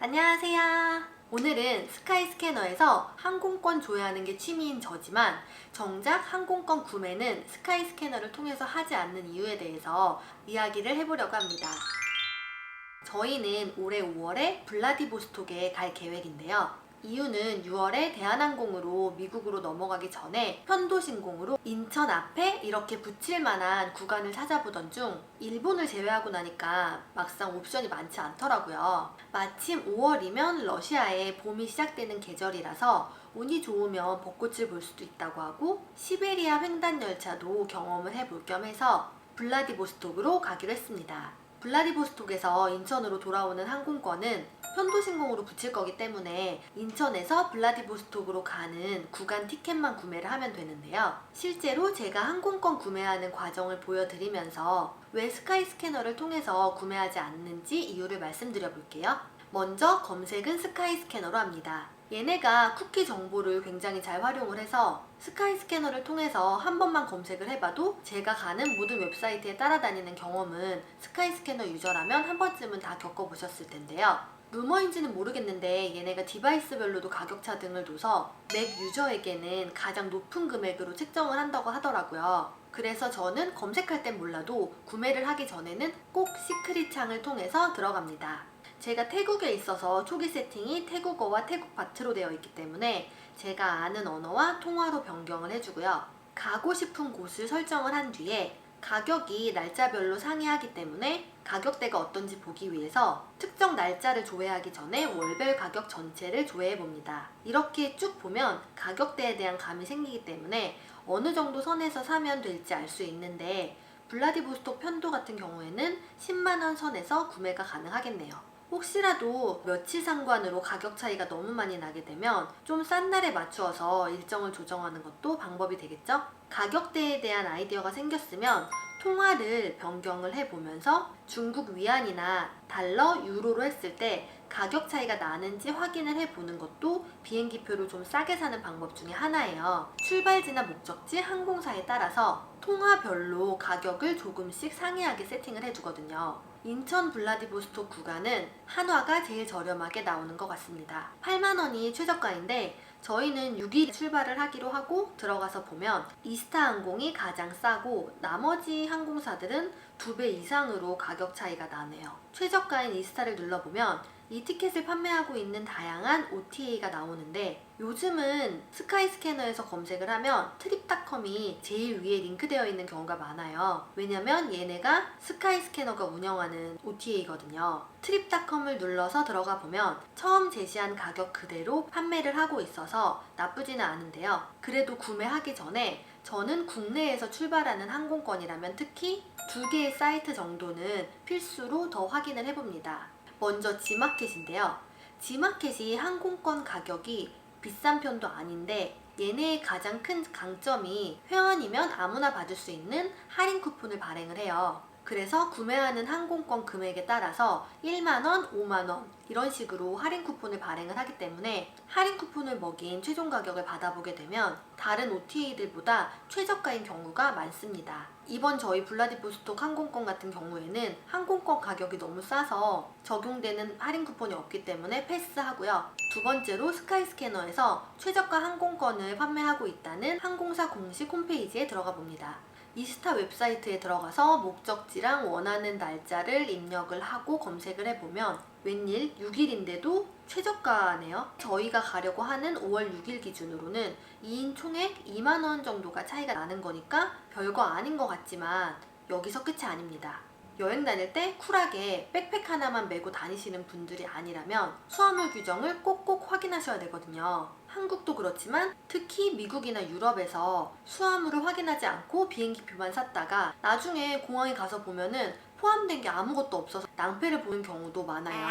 안녕하세요. 오늘은 스카이스캐너에서 항공권 조회하는 게 취미인 저지만 정작 항공권 구매는 스카이스캐너를 통해서 하지 않는 이유에 대해서 이야기를 해보려고 합니다. 저희는 올해 5월에 블라디보스톡에 갈 계획인데요. 이유는 6월에 대한항공으로 미국으로 넘어가기 전에 편도신공으로 인천 앞에 이렇게 붙일 만한 구간을 찾아보던 중 일본을 제외하고 나니까 막상 옵션이 많지 않더라고요. 마침 5월이면 러시아에 봄이 시작되는 계절이라서 운이 좋으면 벚꽃을 볼 수도 있다고 하고 시베리아 횡단 열차도 경험을 해볼 겸 해서 블라디보스톡으로 가기로 했습니다. 블라디보스톡에서 인천으로 돌아오는 항공권은 편도신공으로 붙일 거기 때문에 인천에서 블라디보스톡으로 가는 구간 티켓만 구매를 하면 되는데요. 실제로 제가 항공권 구매하는 과정을 보여드리면서 왜 스카이스캐너를 통해서 구매하지 않는지 이유를 말씀드려 볼게요. 먼저 검색은 스카이스캐너로 합니다. 얘네가 쿠키 정보를 굉장히 잘 활용을 해서 스카이스캐너를 통해서 한 번만 검색을 해봐도 제가 가는 모든 웹사이트에 따라다니는 경험은 스카이스캐너 유저라면 한 번쯤은 다 겪어보셨을 텐데요. 루머인지는 모르겠는데 얘네가 디바이스별로도 가격차 등을 둬서 맥 유저에게는 가장 높은 금액으로 책정을 한다고 하더라고요. 그래서 저는 검색할 땐 몰라도 구매를 하기 전에는 꼭 시크릿 창을 통해서 들어갑니다. 제가 태국에 있어서 초기 세팅이 태국어와 태국 바트로 되어 있기 때문에 제가 아는 언어와 통화로 변경을 해주고요. 가고 싶은 곳을 설정을 한 뒤에 가격이 날짜별로 상이하기 때문에 가격대가 어떤지 보기 위해서 특정 날짜를 조회하기 전에 월별 가격 전체를 조회해 봅니다. 이렇게 쭉 보면 가격대에 대한 감이 생기기 때문에 어느 정도 선에서 사면 될지 알 수 있는데 블라디보스톡 편도 같은 경우에는 10만원 선에서 구매가 가능하겠네요. 혹시라도 며칠 상관으로 가격 차이가 너무 많이 나게 되면 좀 싼 날에 맞추어서 일정을 조정하는 것도 방법이 되겠죠? 가격대에 대한 아이디어가 생겼으면 통화를 변경을 해보면서 중국 위안이나 달러, 유로로 했을 때 가격 차이가 나는지 확인을 해보는 것도 비행기표를 좀 싸게 사는 방법 중에 하나예요. 출발지나 목적지, 항공사에 따라서 통화별로 가격을 조금씩 상이하게 세팅을 해두거든요. 인천 블라디보스톡 구간은 한화가 제일 저렴하게 나오는 것 같습니다. 8만원이 최저가인데 저희는 6일 출발을 하기로 하고 들어가서 보면 이스타 항공이 가장 싸고 나머지 항공사들은 2배 이상으로 가격 차이가 나네요. 최저가인 이스타를 눌러보면 이 티켓을 판매하고 있는 다양한 OTA가 나오는데 요즘은 스카이스캐너에서 검색을 하면 트립닷컴이 제일 위에 링크되어 있는 경우가 많아요. 왜냐면 얘네가 스카이스캐너가 운영하는 OTA거든요. 트립닷컴을 눌러서 들어가 보면 처음 제시한 가격 그대로 판매를 하고 있어서 나쁘지는 않은데요. 그래도 구매하기 전에 저는 국내에서 출발하는 항공권이라면 특히 2개의 사이트 정도는 필수로 더 확인을 해봅니다. 먼저 지마켓인데요. 지마켓이 항공권 가격이 비싼 편도 아닌데 얘네의 가장 큰 강점이 회원이면 아무나 받을 수 있는 할인 쿠폰을 발행을 해요. 그래서 구매하는 항공권 금액에 따라서 1만원, 5만원 이런 식으로 할인 쿠폰을 발행을 하기 때문에 할인 쿠폰을 먹인 최종 가격을 받아보게 되면 다른 OTA들보다 최저가인 경우가 많습니다. 이번 저희 블라디보스톡 항공권 같은 경우에는 항공권 가격이 너무 싸서 적용되는 할인 쿠폰이 없기 때문에 패스하고요. 두 번째로 스카이스캐너에서 최저가 항공권을 판매하고 있다는 항공사 공식 홈페이지에 들어가 봅니다. 이스타 웹사이트에 들어가서 목적지랑 원하는 날짜를 입력을 하고 검색을 해보면 웬일 6일인데도 최저가네요. 저희가 가려고 하는 5월 6일 기준으로는 2인 총액 2만원 정도가 차이가 나는 거니까 별거 아닌 것 같지만 여기서 끝이 아닙니다. 여행 다닐 때 쿨하게 백팩 하나만 메고 다니시는 분들이 아니라면 수화물 규정을 꼭꼭 확인하셔야 되거든요. 한국도 그렇지만 특히 미국이나 유럽에서 수화물을 확인하지 않고 비행기표만 샀다가 나중에 공항에 가서 보면은 포함된 게 아무것도 없어서 낭패를 보는 경우도 많아요.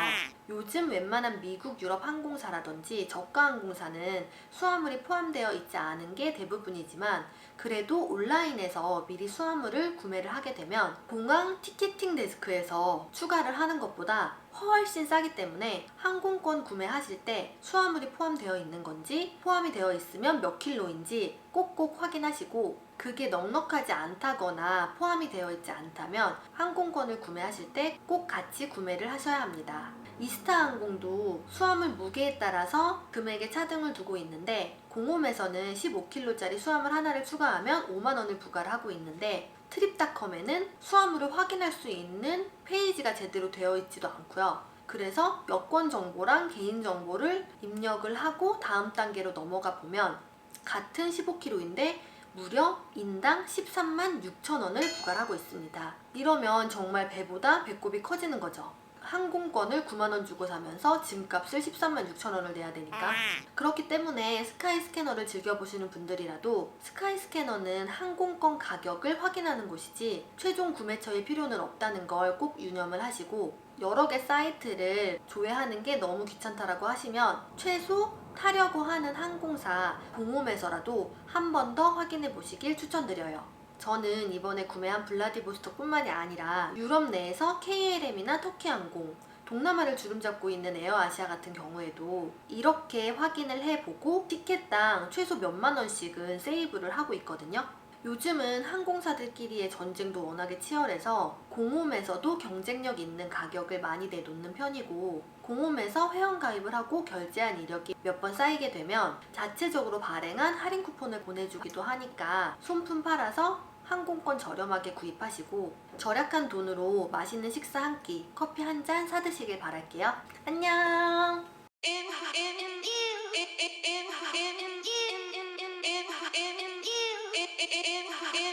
요즘 웬만한 미국, 유럽 항공사라든지 저가 항공사는 수화물이 포함되어 있지 않은 게 대부분이지만 그래도 온라인에서 미리 수화물을 구매를 하게 되면 공항 티켓팅 데스크에서 추가를 하는 것보다 훨씬 싸기 때문에 항공권 구매하실 때 수화물이 포함되어 있는 건지 포함이 되어 있으면 몇 킬로인지 꼭꼭 확인하시고 그게 넉넉하지 않다거나 포함이 되어 있지 않다면 항공권을 구매하실 때 꼭 같이 구매를 하셔야 합니다. 이스타항공도 수화물 무게에 따라서 금액에 차등을 두고 있는데 공홈에서는 15kg짜리 수화물 하나를 추가하면 5만 원을 부과를 하고 있는데 트립닷컴에는 수화물을 확인할 수 있는 페이지가 제대로 되어 있지도 않고요. 그래서 여권 정보랑 개인 정보를 입력을 하고 다음 단계로 넘어가 보면 같은 15kg인데 무려 인당 13만 6천 원을 부과하고 있습니다. 이러면 정말 배보다 배꼽이 커지는 거죠. 항공권을 9만 원 주고 사면서 짐값을 13만 6천 원을 내야 되니까. 그렇기 때문에 스카이스캐너를 즐겨보시는 분들이라도 스카이스캐너는 항공권 가격을 확인하는 곳이지 최종 구매처의 필요는 없다는 걸 꼭 유념을 하시고, 여러 개 사이트를 조회하는 게 너무 귀찮다라고 하시면 최소 타려고 하는 항공사 공홈에서라도 한 번 더 확인해 보시길 추천드려요. 저는 이번에 구매한 블라디보스톡뿐만이 아니라 유럽 내에서 KLM이나 터키항공, 동남아를 주름잡고 있는 에어아시아 같은 경우에도 이렇게 확인을 해보고 티켓당 최소 몇만 원씩은 세이브를 하고 있거든요. 요즘은 항공사들끼리의 전쟁도 워낙에 치열해서 공홈에서도 경쟁력 있는 가격을 많이 내놓는 편이고, 공홈에서 회원가입을 하고 결제한 이력이 몇 번 쌓이게 되면 자체적으로 발행한 할인 쿠폰을 보내주기도 하니까 손품 팔아서 항공권 저렴하게 구입하시고 절약한 돈으로 맛있는 식사 한 끼, 커피 한 잔 사드시길 바랄게요. 안녕!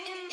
in